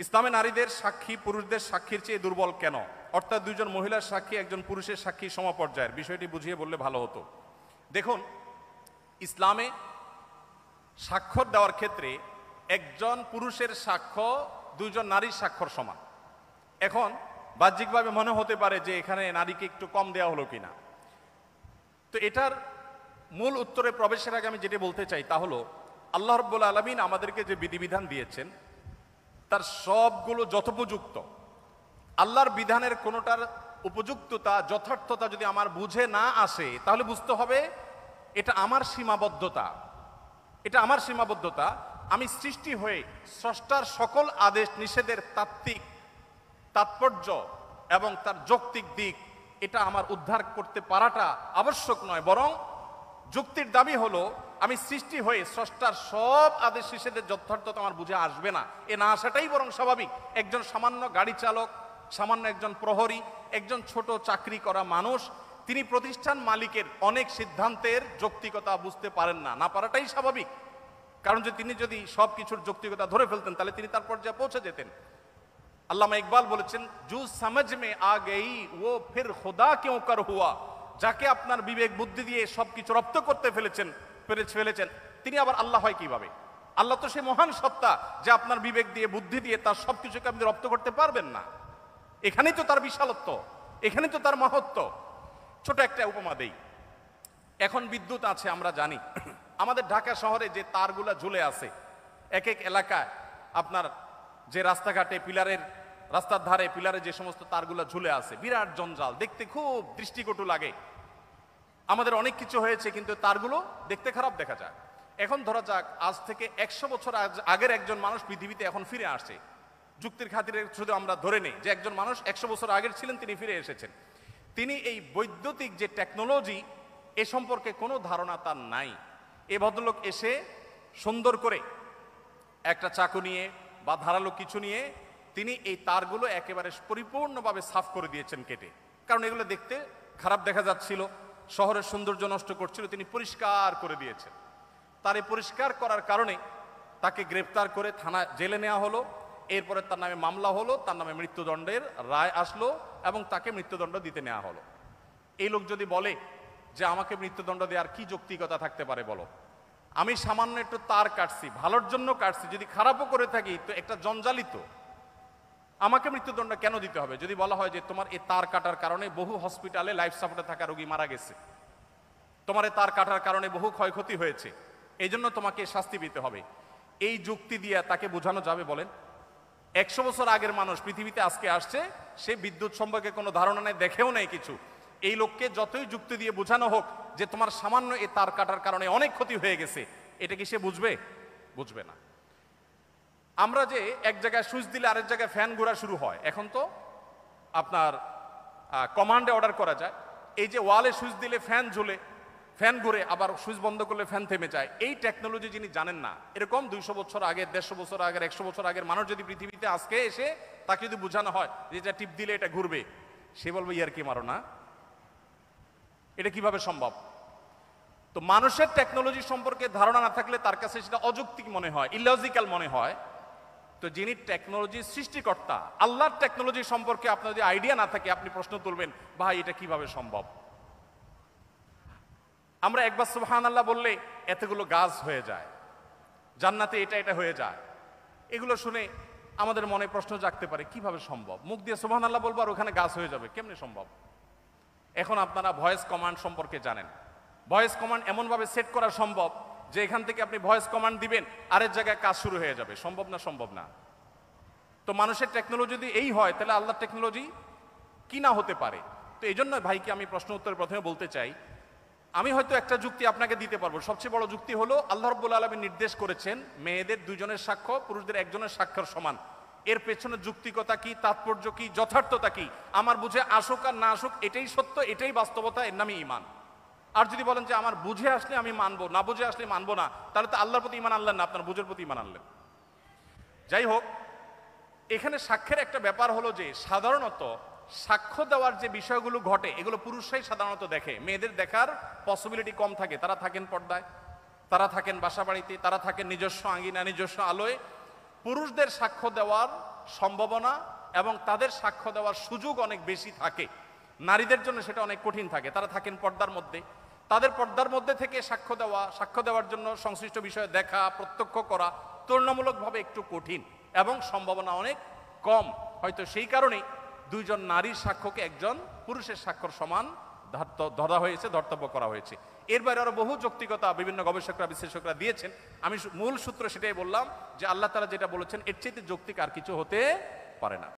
ইসলামে নারীদের সাক্ষী পুরুষদের সাক্ষীর চেয়ে দুর্বল কেন? অর্থাৎ দুইজন মহিলার সাক্ষী একজন পুরুষের সাক্ষী সমপর্যায়ের, বিষয়টি বুঝিয়ে বললে ভালো হতো। দেখুন, ইসলামে স্বাক্ষর দেওয়ার ক্ষেত্রে একজন পুরুষের সাক্ষ্য দুইজন নারীর স্বাক্ষর সমান। এখন বাহ্যিকভাবে মনে হতে পারে যে এখানে নারীকে একটু কম দেওয়া হলো কিনা। তো এটার মূল উত্তরে প্রবেশের আগে আমি যেটা বলতে চাই তা হলো, আল্লাহ রাব্বুল আলামিন আমাদেরকে যে বিধিবিধান দিয়েছেন তার সবগুলো যথোপযুক্ত। আল্লাহর বিধানের কোনোটার উপযুক্ততা যথার্থতা যদি আমার বুঝে না আসে তাহলে বুঝতে হবে এটা আমার সীমাবদ্ধতা, এটা আমার সীমাবদ্ধতা। আমি সৃষ্টি হয়ে স্রষ্টার সকল আদেশ নিষেধের তাত্ত্বিক তাৎপর্য এবং তার যৌক্তিক দিক এটা আমার উদ্ধার করতে পারাটা আবশ্যক নয়, বরং যুক্তির দাবি হলো আমি সৃষ্টি হয়ে স্রষ্টার সব আদেশ নিষেধের যথার্থতা আমার বুঝে আসবে না, এ না আসাটাই বরং স্বাভাবিক। একজন সামান্য গাড়ি চালক, সামান্য একজন প্রহরী, একজন ছোট চাকরি করা মানুষ, তিনি প্রতিষ্ঠান মালিকের অনেক সিদ্ধান্তের যৌক্তিকতা বুঝতে পারেন না, না পারাটাই স্বাভাবিক। কারণ যে তিনি যদি সব কিছুর যৌক্তিকতা ধরে ফেলতেন তাহলে তিনি তার পর্যায়ে পৌঁছে যেতেন। আল্লামা ইকবাল বলেছেন, জু সমঝ মে আ গই ও ফির খোদা কেউ কর হুয়া। যাকে আপনার বিবেক বুদ্ধি দিয়ে সবকিছু রপ্ত করতে ফেলেছেন তিনি আবার আল্লাহ হয় কিভাবে? আল্লাহ তো সে মহান সত্তা যে আপনার বিবেক দিয়ে বুদ্ধি দিয়ে তার সবকিছুকে আপনি রপ্ত করতে পারবেন না। এখানেই তো তার বিশালত্ব, এখানেই তো তার মহত্ব। ছোট একটা উপমা দেই। এখন বিদ্যুৎ আছে আমরা জানি, আমাদের ঢাকা শহরে যে তারগুলা ঝুলে আছে এক এক এলাকায়, আপনার যে রাস্তাঘাটে রাস্তার ধারে পিলারে যে সমস্ত তারগুলা ঝুলে আছে, বিরাট জঞ্জাল, দেখতে খুব দৃষ্টিকটু লাগে। আমাদের অনেক কিছু হয়েছে কিন্তু তারগুলো দেখতে খারাপ দেখা যায়। এখন ধরা যাক আজ থেকে 100 বছর আগের একজন মানুষ পৃথিবীতে এখন ফিরে আসছে। যুক্তির খাতিরে শুধু আমরা ধরে নেই যে একজন মানুষ 100 বছর আগের ছিলেন, তিনি ফিরে এসেছেন। তিনি এই বৈদ্যুতিক যে টেকনোলজি এ সম্পর্কে কোনো ধারণা তার নাই। এ ভদ্রলোক এসে সুন্দর করে একটা চাকু নিয়ে বা ধারালো কিছু নিয়ে তিনি এই তারগুলো একেবারে পরিপূর্ণভাবে সাফ করে দিয়েছেন কেটে, কারণ এগুলো দেখতে খারাপ দেখা যাচ্ছিল, শহরের সৌন্দর্য নষ্ট করছিল। তিনি পরিষ্কার করে দিয়েছেন। তার এই পরিষ্কার করার কারণে তাকে গ্রেপ্তার করে থানা জেলে নেওয়া হলো। এরপরে তার নামে মামলা হলো, তার নামে মৃত্যুদণ্ডের রায় আসলো এবং তাকে মৃত্যুদণ্ড দিতে নেওয়া হলো। এই লোক যদি বলে যে আমাকে মৃত্যুদণ্ড দেওয়ার কি যৌক্তিকতা থাকতে পারে বলো? আমি সামান্য একটু তার কাটছি, ভালোর জন্য কাটছি, যদি খারাপও করে থাকি তো একটা জঞ্জালিত, আমাকে মৃত্যুদণ্ড কেন দিতে হবে? যদি বলা হয় যে তোমার এই তার কাটার কারণে বহু হসপিটালে লাইফ সাপোর্টে থাকা রোগী মারা গেছে, তোমার এই তার কাটার কারণে বহু ক্ষয়ক্ষতি হয়েছে, এই জন্য তোমাকে শাস্তি পেতে হবে, এই যুক্তি দিয়ে তাকে বোঝানো যাবে বলেন? 100 বছর আগের মানুষ পৃথিবীতে আজকে আসছে, সে বিদ্যুৎ সম্পর্কে কোনো ধারণা নেই, দেখেও নেই কিছু। এই লোককে যতই যুক্তি দিয়ে বোঝানো হোক যে তোমার সামান্য এই তার কাটার কারণে অনেক ক্ষতি হয়ে গেছে, এটা কি সে বুঝবে? বুঝবে না। আমরা যে এক জায়গায় সুইচ দিলে আরেক জায়গায় ফ্যান ঘোরা শুরু হয়, এখন তো আপনার কমান্ডে অর্ডার করা যায়। এই যে ওয়ালে সুইচ দিলে ফ্যান ঝুলে, ফ্যান ঘুরে, আবার সুইচ বন্ধ করলে ফ্যান থেমে যায়, এই টেকনোলজি যিনি জানেন না, এরকম 200 বছর আগের, 150 বছর আগের, 100 বছর আগের মানুষ যদি পৃথিবীতে আজকে এসে তাকে যদি বোঝানো হয় যে এটা টিপ দিলে এটা ঘুরবে, সে বলবে ইয়ার কি মারো না, এটা কিভাবে সম্ভব? তো মানুষের টেকনোলজি সম্পর্কে ধারণা না থাকলে তার কাছে সেটা অযৌক্তিক মনে হয়, ইলজিক্যাল মনে হয়। তো যিনি টেকনোলজির সৃষ্টিকর্তা, আল্লাহর টেকনোলজি সম্পর্কে আপনার যদি আইডিয়া না থাকে, আপনি প্রশ্ন তুলবেন ভাই এটা কিভাবে সম্ভব? আমরা একবার সুবহানাল্লাহ বললে এতগুলো গাছ হয়ে যায়, জান্নাতে এটা হয়ে যায়, এগুলো শুনে আমাদের মনে প্রশ্ন জাগতে পারে কিভাবে সম্ভব? মুখ দিয়ে সুবহানাল্লাহ বলবো আর ওখানে গাছ হয়ে যাবে, কেমনে সম্ভব? এখন আপনারা ভয়েস কমান্ড সম্পর্কে জানেন। ভয়েস কমান্ড এমনভাবে সেট করা সম্ভব যে এখান থেকে আপনি ভয়েস কমান্ড দিবেন, আরেক জায়গায় কাজ শুরু হয়ে যাবে। সম্ভব না? সম্ভব না। তো মানুষের টেকনোলজি যদি এই হয় তাহলে আল্লাহর টেকনোলজি কি না হতে পারে? তো এই জন্য ভাইকে আমি প্রশ্ন উত্তরে প্রথমে বলতে চাই, আমি হয়তো একটা যুক্তি আপনাকে দিতে পারবো। সবচেয়ে বড় যুক্তি হলো আল্লাহ রাব্বুল আলামিন নির্দেশ করেছেন মেয়েদের 2 জনের সাক্ষ্য পুরুষদের 1 জনের সাক্ষ্যের সমান। এর পেছনে যুক্তিকতা কি, তাৎপর্য কি, যথার্থতা কি, আমার বুঝে আসুক আর না আসুক এটাই সত্য, এটাই বাস্তবতা, এর নামই ঈমান। আর যদি বলেন যে আমার বুঝে আসলে আমি মানবো, না বুঝে আসলে মানবো না, তাহলে তো আল্লাহর প্রতি ঈমান আনলেন না, আপনার বুঝের প্রতি ঈমান আনলেন। যাই হোক, এখানে সাক্ষ্যের একটা ব্যাপার হলো যে সাধারণত সাক্ষ্য দেওয়ার যে বিষয়গুলো ঘটে এগুলো পুরুষরাই সাধারণত দেখে, মেয়েদের দেখার পসিবিলিটি কম থাকে। তারা থাকেন পর্দায়, তারা থাকেন বাসা বাড়িতে, তারা থাকেন নিজস্ব আঙ্গিনা, নিজস্ব আলোয়। পুরুষদের সাক্ষ্য দেওয়ার সম্ভাবনা এবং তাদের সাক্ষ্য দেওয়ার সুযোগ অনেক বেশি থাকে। নারীদের জন্য সেটা অনেক কঠিন থাকে, তারা থাকেন পর্দার মধ্যে, তাদের পর্দার মধ্যে থেকে সাক্ষ্য দেওয়ার জন্য সংশ্লিষ্ট বিষয়ে দেখা, প্রত্যক্ষ করা তুলনামূলকভাবে একটু কঠিন এবং সম্ভাবনা অনেক কম। হয়তো সেই কারণেই দুইজন নারীর সাক্ষ্যকে একজন পুরুষের সাক্ষ্যর সমান ধরা হয়েছে, ধর্তব্য করা হয়েছে। এর বাইরে আরো বহু যৌক্তিকতা বিভিন্ন গবেষকরা বিশ্লেষকরা দিয়েছেন। আমি মূল সূত্র সেটাই বললাম যে আল্লাহ তাআলা যেটা বলেছেন এর চাইতে যৌক্তিক আর কিছু হতে পারে না।